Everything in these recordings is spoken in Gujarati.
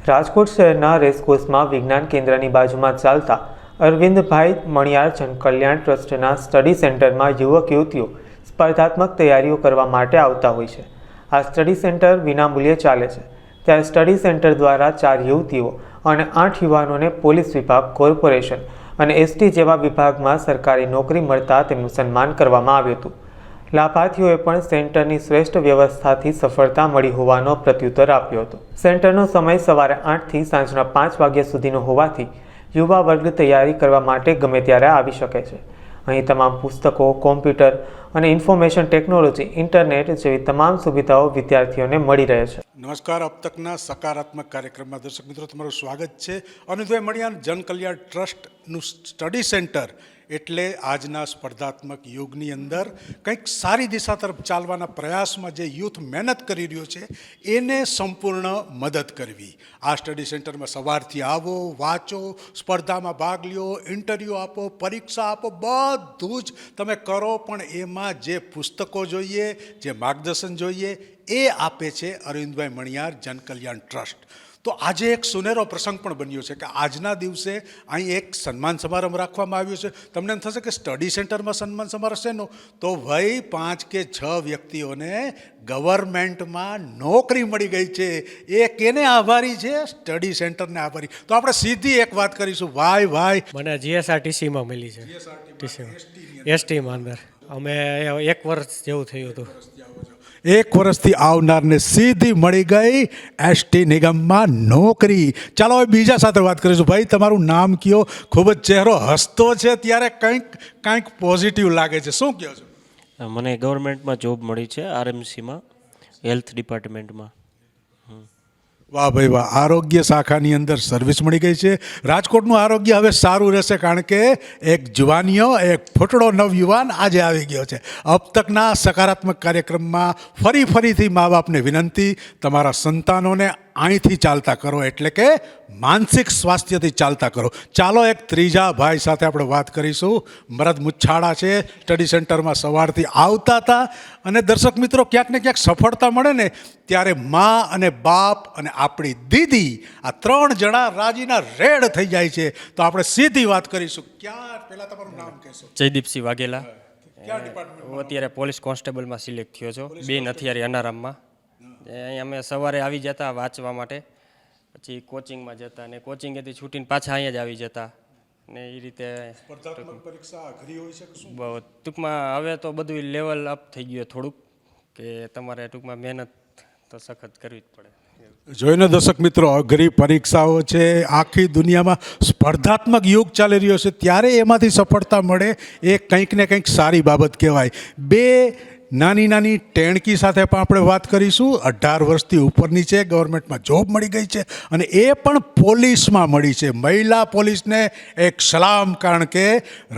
રાજકોટ શહેરના રેસકોર્સમાં વિજ્ઞાન કેન્દ્રની બાજુમાં ચાલતા અરવિંદભાઈ મણિયાર જનકલ્યાણ ટ્રસ્ટના સ્ટડી સેન્ટરમાં યુવક યુવતીઓ સ્પર્ધાત્મક તૈયારીઓ કરવા માટે આવતા હોય છે. આ સ્ટડી સેન્ટર વિનામૂલ્યે ચાલે છે. ત્યારે સ્ટડી સેન્ટર દ્વારા 4 યુવતીઓ અને 8 યુવાનોને પોલીસ વિભાગ, કોર્પોરેશન અને એસટી જેવા વિભાગમાં સરકારી નોકરી મળતા તેમનું સન્માન કરવામાં આવ્યું હતું. લાભાર્થીઓએ પણ સેન્ટરની શ્રેષ્ઠ વ્યવસ્થાથી સફળતા મળી હોવાનો પ્રત્યુત્તર આપ્યો હતો. સેન્ટરનો સમય સવારે 8 થી સાંજના 5 વાગ્યા સુધીનો હોવાથી યુવા વર્ગ તૈયારી કરવા માટે ગમે ત્યારે આવી શકે છે. અહીં તમામ પુસ્તકો, કોમ્પ્યુટર અને ઇન્ફોર્મેશન ટેકનોલોજી, ઇન્ટરનેટ જેવી તમામ સુવિધાઓ વિદ્યાર્થીઓને મળી રહે છે. નમસ્કાર, अब तकના સકારાત્મક કાર્યક્રમમાં દર્શક મિત્રો તમારું સ્વાગત છે. અરવિંદભાઈ મણિયાર જનકલ્યાણ ટ્રસ્ટનું સ્ટડી સેન્ટર એટલે આજના સ્પર્ધાત્મક યુગની અંદર કંઈક સારી દિશા તરફ ચાલવાના પ્રયાસમાં જે યુથ મહેનત કરી રહ્યો છે એને સંપૂર્ણ મદદ કરવી. આ સ્ટડી સેન્ટરમાં સવારથી આવો, વાંચો, સ્પર્ધામાં ભાગ લ્યો, ઇન્ટરવ્યૂ આપો, પરીક્ષા આપો, બધું જ તમે કરો. પણ એમાં જે પુસ્તકો જોઈએ, જે માર્ગદર્શન જોઈએ એ આપે છે અરવિંદભાઈ મણિયાર જનકલ્યાણ ટ્રસ્ટ. તો આજે એક સુનેરો પ્રસંગ પણ બન્યો છે કે આજના દિવસે અહીં એક સન્માન સમારંભ રાખવામાં આવ્યો છે. તમને એમ થશે કે સ્ટડી સેન્ટરમાં સન્માન સમારંભ છે તો ભાઈ 5 કે 6 વ્યક્તિઓને ગવર્મેન્ટમાં નોકરી મળી ગઈ છે. એ કેને આભારી છે? સ્ટડી સેન્ટરને આભારી. તો આપણે સીધી એક વાત કરીશું. ભાઈ મને જીએસઆરટીસીમાં મળી છે. એસટીમાં અંદર અમે 1 વર્ષ જેવું થયું હતું. 1 વર્ષથી આવનારને સીધી મળી ગઈ એસટી નિગમમાં નોકરી. ચાલો હવે બીજા સાથે વાત કરીશું. ભાઈ, તમારું નામ કયો? ખૂબ જ ચહેરો હસતો છે ત્યારે કંઈક પોઝિટિવ લાગે છે. શું કહો છો? મને ગવર્મેન્ટમાં જોબ મળી છે, આરએમસીમાં, હેલ્થ ડિપાર્ટમેન્ટમાં. વાહ ભાઈ વાહ. આરોગ્ય શાખાની અંદર સર્વિસ મળી ગઈ છે. રાજકોટનું આરોગ્ય હવે સારું રહેશે કારણ કે એક જુવાનીઓ, એક ફૂટડો નવયુવાન આજે આવી ગયો છે. અબ તકના સકારાત્મક કાર્યક્રમમાં ફરીથી મા બાપને વિનંતી, તમારા સંતાનોને અહીંથી ચાલતા કરો, એટલે કે માનસિક સ્વાસ્થ્યથી ચાલતા કરો. ચાલો એક ત્રીજા ભાઈ સાથે આપણે વાત કરીશું. મરદ મુછાળા છે, સ્ટડી સેન્ટરમાં સવારથી આવતા હતા અને દર્શક મિત્રો ક્યાંક ને ક્યાંક સફળતા મળે ને ત્યારે મા અને બાપ અને આપણી દીદી આ 3 જણા રાજીના રેડ થઈ જાય છે. તો આપણે સીધી વાત કરીશું. પહેલાં તમારું નામ કહેશો? જયદીપસિંહ વાઘેલા. ક્યાં ડિપાર્ટમેન્ટ? હું અત્યારે પોલીસ કોન્સ્ટેબલમાં સિલેક્ટ થયો છું. 2 નથિયારી અનારામમાં. અહીં અમે સવારે આવી જતા વાંચવા માટે, પછી કોચિંગમાં જતા અને કોચિંગેથી છૂટીને પાછા અહીંયા જ આવી જતા ને એ રીતે. સ્પર્ધાત્મક પરીક્ષા અઘરી હોય છે કે શું? ટૂંકમાં હવે તો બધું લેવલ અપ થઈ ગયું થોડુંક, કે તમારે ટૂંકમાં મહેનત તો સખત કરવી જ પડે. જોઈને દર્શક મિત્રો, અઘરી પરીક્ષાઓ છે, આખી દુનિયામાં સ્પર્ધાત્મક યુગ ચાલી રહ્યો છે, ત્યારે એમાંથી સફળતા મળે એ કંઈક ને કંઈક સારી બાબત કહેવાય. 2 નાની ટેણકી સાથે પણ આપણે વાત કરીશું. 18 વર્ષથી ઉપરની છે, ગવર્મેન્ટમાં જોબ મળી ગઈ છે અને એ પણ પોલીસમાં મળી છે. મહિલા પોલીસને એક સલામ, કારણ કે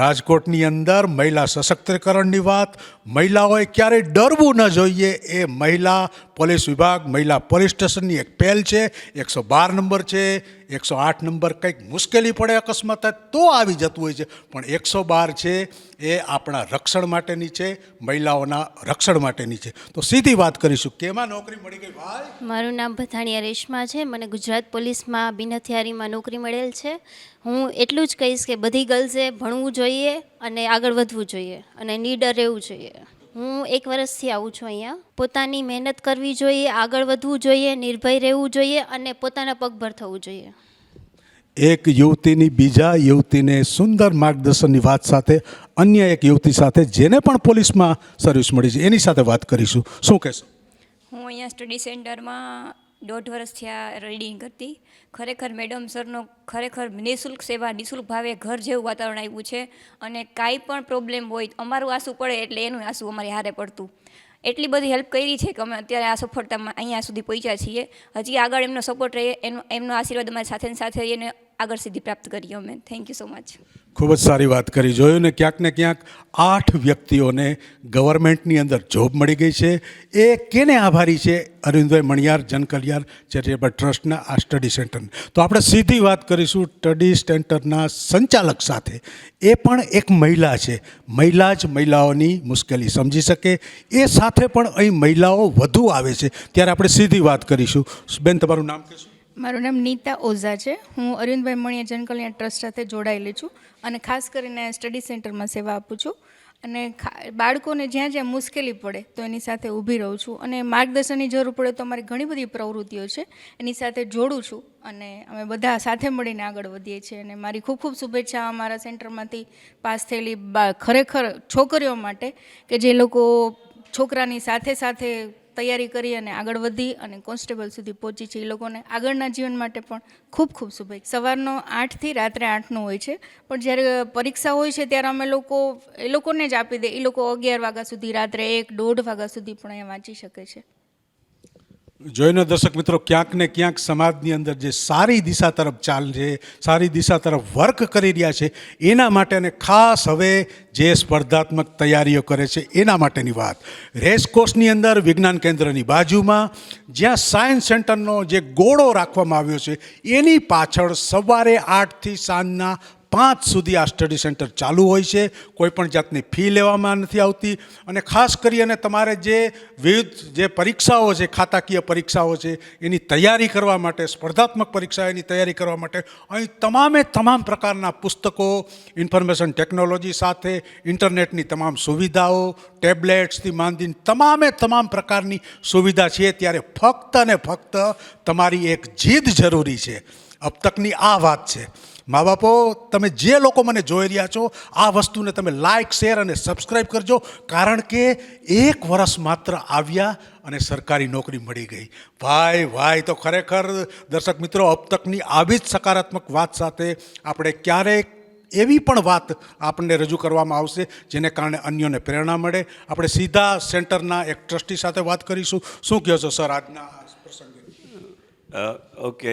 રાજકોટની અંદર મહિલા સશક્તિકરણની વાત, મહિલાઓએ ક્યારેય ડરવું ન જોઈએ. એ મહિલા પોલીસ વિભાગ, મહિલા પોલીસ સ્ટેશનની એક પહેલ છે. 112 નંબર છે, 108 નંબર કંઈક મુશ્કેલી પડે અકસ્માત તો આવી જતું હોય છે, પણ 112 છે એ આપણા રક્ષણ માટેની છે, મહિલાઓના રક્ષણ માટેની છે. તો સીધી વાત કરીશું. કેમાં નોકરી મળી ગઈ ભાઈ? મારું નામ ભથાણીયા રેશમા છે. મને ગુજરાત પોલીસમાં બિનહથિયારીમાં નોકરી મળેલ છે. હું એટલું જ કહીશ કે બધી ગર્લ્સે ભણવું જોઈએ અને આગળ વધવું જોઈએ અને નીડર રહેવું જોઈએ. હું 1 વર્ષથી આવું છું અહીંયા. પોતાની મહેનત કરવી જોઈએ, આગળ વધવું જોઈએ, નિર્ભય રહેવું જોઈએ અને પોતાના પગભર થવું જોઈએ. એક યુવતીની બીજા યુવતીને સુંદર માર્ગદર્શનની વાત સાથે અન્ય એક યુવતી સાથે જેને પણ પોલીસમાં સર્વિસ મળી છે એની સાથે વાત કરીશું. શું કહેશો? હું અહીંયા સ્ટડી સેન્ટરમાં 1.5 વર્ષથી આ રીડિંગ કરતી. ખરેખર મેડમ સરનો ખરેખર નિઃશુલ્ક સેવા, નિઃશુલ્ક ભાવે ઘર જેવું વાતાવરણ આવ્યું છે અને કાંઈ પણ પ્રોબ્લેમ હોય, અમારું આંસુ પડે એટલે એનું આંસુ અમારી હારે પડતું. એટલી બધી હેલ્પ કરી છે કે અમે અત્યારે આ સફળતામાં અહીંયા સુધી પહોંચ્યા છીએ. હજી આગળ એમનો સપોર્ટ રહે, એમનો આશીર્વાદ અમારી સાથે રહીને આગળ સિદ્ધિ પ્રાપ્ત કરીએ અમે. Thank you so much. ખૂબ જ સારી વાત કરી. જોયું ને, ક્યાંક ને ક્યાંક 8 વ્યક્તિઓને ગવર્મેન્ટની અંદર જોબ મળી ગઈ છે. એ કેને આભારી છે? અરવિંદભાઈ મણિયાર જનકલ્યાણ ચેરિટેબલ ટ્રસ્ટના આ સ્ટડી સેન્ટર. તો આપણે સીધી વાત કરીશું સ્ટડી સેન્ટરના સંચાલક સાથે. એ પણ એક મહિલા છે. મહિલા જ મહિલાઓની મુશ્કેલી સમજી શકે, એ સાથે પણ અહીં મહિલાઓ વધુ આવે છે, ત્યારે આપણે સીધી વાત કરીશું. બેન, તમારું નામ કહેશો? મારું નામ નીતા ઓઝા છે. હું અરવિંદભાઈ મણિયાર જનકલ્યાણ ટ્રસ્ટ સાથે જોડાયેલી છું અને ખાસ કરીને સ્ટડી સેન્ટરમાં સેવા આપું છું અને બાળકોને જ્યાં જ્યાં મુશ્કેલી પડે તો એની સાથે ઊભી રહું છું અને માર્ગદર્શનની જરૂર પડે તો અમારી ઘણી બધી પ્રવૃત્તિઓ છે એની સાથે જોડું છું અને અમે બધા સાથે મળીને આગળ વધીએ છીએ. અને મારી ખૂબ ખૂબ શુભેચ્છા અમારા સેન્ટરમાંથી પાસ થયેલી ખરેખર છોકરીઓ માટે કે જે લોકો છોકરાની સાથે સાથે તૈયારી કરી અને આગળ વધી અને કોન્સ્ટેબલ સુધી પહોંચી છે. એ લોકોને આગળના જીવન માટે પણ ખૂબ ખૂબ શુભેચ્છા. સવારનો 8થી રાત્રે 8નો હોય છે, પણ જ્યારે પરીક્ષા હોય છે ત્યારે અમે લોકો એ લોકોને જ આપી દે. એ લોકો 11 વાગ્યા સુધી, રાત્રે 1-1:30 વાગ્યા સુધી પણ અહીંયા વાંચી શકે છે. જોઈને દર્શક મિત્રો, ક્યાંક ને ક્યાંક સમાજની અંદર જે સારી દિશા તરફ ચાલ છે, સારી દિશા તરફ વર્ક કરી રહ્યા છે, એના માટે અને ખાસ હવે જે સ્પર્ધાત્મક તૈયારીઓ કરે છે એના માટેની વાત. રેસકોર્સની અંદર વિજ્ઞાન કેન્દ્રની બાજુમાં જ્યાં સાયન્સ સેન્ટરનો જે ગોળો રાખવામાં આવ્યો છે એની પાછળ સવારે 8થી સાંજના 5 સુધી આ સ્ટડી સેન્ટર ચાલુ હોય છે. કોઈ પણ જાતની ફી લેવામાં નથી આવતી અને ખાસ કરી અને તમારે જે વિવિધ જે પરીક્ષાઓ છે, ખાતાકીય પરીક્ષાઓ છે, એની તૈયારી કરવા માટે, સ્પર્ધાત્મક પરીક્ષાઓની તૈયારી કરવા માટે અહીં તમામ પ્રકારના પુસ્તકો, ઇન્ફોર્મેશન ટેકનોલોજી સાથે ઇન્ટરનેટની તમામ સુવિધાઓ, ટેબ્લેટ્સથી માંડીને તમામ પ્રકારની સુવિધા છે. ત્યારે ફક્ત અને ફક્ત તમારી એક જીદ જરૂરી છે. અબ તકની આ વાત છે. મા બાપો, તમે જે લોકો મને જોઈ રહ્યા છો, આ વસ્તુને તમે લાઇક, શેર અને સબસ્ક્રાઈબ કરજો, કારણ કે 1 વર્ષ માત્ર આવ્યા અને સરકારી નોકરી મળી ગઈ. ભાઈ તો ખરેખર દર્શક મિત્રો, અબ તકની આવી જ સકારાત્મક વાત સાથે આપણે ક્યારેક એવી પણ વાત આપણને રજૂ કરવામાં આવશે જેને કારણે અન્યોને પ્રેરણા મળે. આપણે સીધા સેન્ટરના એક ટ્રસ્ટી સાથે વાત કરીશું. શું કહો છો સર આજના પ્રસંગે? ઓકે,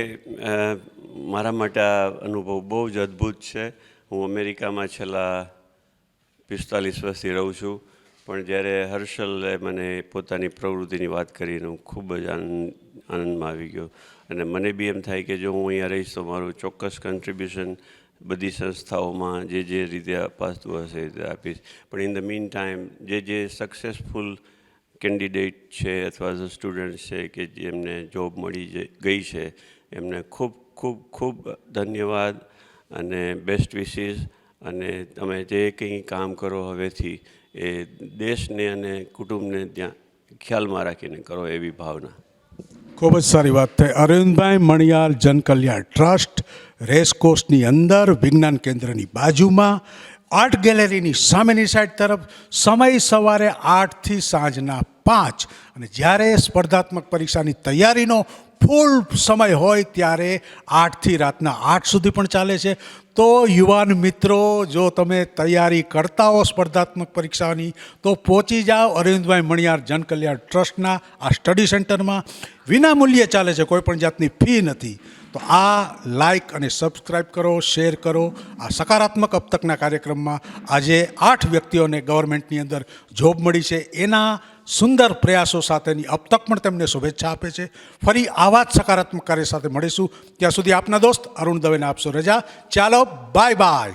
મારા માટે આ અનુભવ બહુ જ અદ્ભુત છે. હું અમેરિકામાં છેલ્લા 45 વર્ષથી રહું છું, પણ જ્યારે હર્ષલે મને પોતાની પ્રવૃત્તિની વાત કરીને હું ખૂબ જ આનંદમાં આવી ગયો. અને મને બી એમ થાય કે જો હું અહીંયા રહીશ તો મારું ચોક્કસ કન્ટ્રીબ્યુશન બધી સંસ્થાઓમાં જે રીતે અપાતું હશે એ રીતે આપીશ. પણ ઇન ધ મીન ટાઈમ જે સક્સેસફુલ કેન્ડિડેટ છે અથવા સ્ટુડન્ટ છે કે જેમને જોબ મળી ગઈ છે, એમને ખૂબ ખૂબ ખૂબ ધન્યવાદ અને બેસ્ટ વિશીસ. અને તમે જે કંઈ કામ કરો હવેથી એ દેશને અને કુટુંબને ત્યાં ખ્યાલમાં રાખીને કરો, એવી ભાવના. ખૂબ જ સારી વાત થઈ. અરવિંદભાઈ મણિયાર જનકલ્યાણ ટ્રસ્ટ, રેસકોર્સની અંદર વિજ્ઞાન કેન્દ્રની બાજુમાં, આર્ટ ગેલેરીની સામેની સાઈડ તરફ, સમય સવારે 8થી સાંજના 5. અને જ્યારે સ્પર્ધાત્મક પરીક્ષાની તૈયારીનો ફૂલ સમય હોય ત્યારે 8થી રાતના 8 સુધી પણ ચાલે છે. તો યુવાન મિત્રો, જો તમે તૈયારી કરતા હો સ્પર્ધાત્મક પરીક્ષાની, તો પહોંચી જાઓ અરવિંદભાઈ મણિયાર જનકલ્યાણ ટ્રસ્ટના આ સ્ટડી સેન્ટરમાં. વિનામૂલ્યે ચાલે છે, કોઈ પણ જાતની ફી નથી. તો આ લાઇક અને સબસ્ક્રાઈબ કરો, શેર કરો. આ સકારાત્મક અબ તકના કાર્યક્રમમાં આજે 8 વ્યક્તિઓને ગવર્મેન્ટની અંદર જોબ મળી છે, એના સુંદર પ્રયાસો સાથેની અબ તક પણ તેમને શુભેચ્છા આપે છે. ફરી આવા જ સકારાત્મક કાર્ય સાથે મળીશું. ત્યાં સુધી આપના દોસ્ત અરુણ દવેને આપશો રજા. ચાલો, બાય બાય.